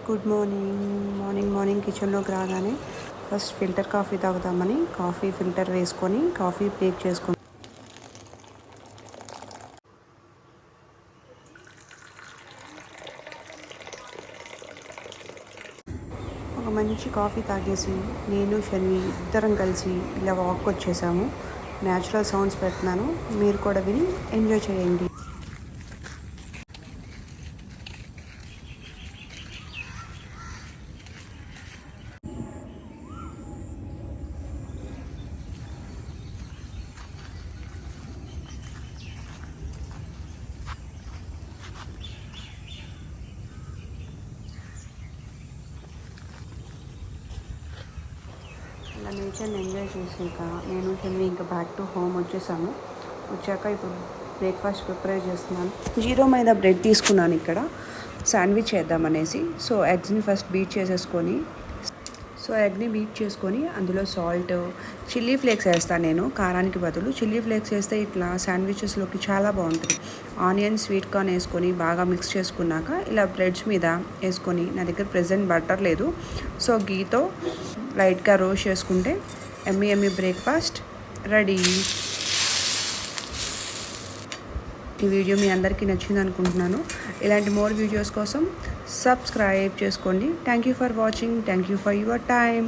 Good morning కిచెన్లోకి రాగానే first filter coffee తాగుతామని కాఫీ ఫిల్టర్ వేసుకొని కాఫీ బ్రేక్ చేసుకొని ఒక మంచి కాఫీ తాగేసి నేను షన్వి ఇద్దరం కలిసి ఇలా వాక్ వచ్చేసాము. న్యాచురల్ సౌండ్స్ పెడుతున్నాను, మీరు కూడా విని ఎంజాయ్ చేయండి. ఇలా నేచర్ని ఎంజాయ్ చేసాక నేను షన్వి ఇంకా బ్యాక్ టు హోమ్ వచ్చాక ఇప్పుడు బ్రేక్ఫాస్ట్ ప్రిపేర్ చేస్తున్నాను. జీరో మైదా బ్రెడ్ తీసుకున్నాను ఇక్కడ శాండ్విచ్ చేద్దామనేసి. ఎగ్ని ఫస్ట్ బీట్ చేసుకొని అందులో సాల్ట్, చిల్లీ ఫ్లేక్స్ వేస్తాను. నేను కారానికి బదులు చిల్లీ ఫ్లేక్స్ వేస్తే ఇట్లా శాండ్విచెస్లోకి చాలా బాగుంటుంది. ఆనియన్, స్వీట్ కార్న్ వేసుకొని బాగా మిక్స్ చేసుకున్నాక ఇలా బ్రెడ్స్ మీద వేసుకొని, నా దగ్గర ప్రెజెంట్ బటర్ లేదు, గీతో లైట్గా రోస్ట్ చేసుకుంటే ఎమ్మీ బ్రేక్ఫాస్ట్ రెడీ. ఈ వీడియో మీ అందరికీ నచ్చింది అనుకుంటున్నాను. ఇలాంటి మోర్ వీడియోస్ కోసం సబ్స్క్రైబ్ చేసుకోండి. Thank you for watching. Thank you for your time.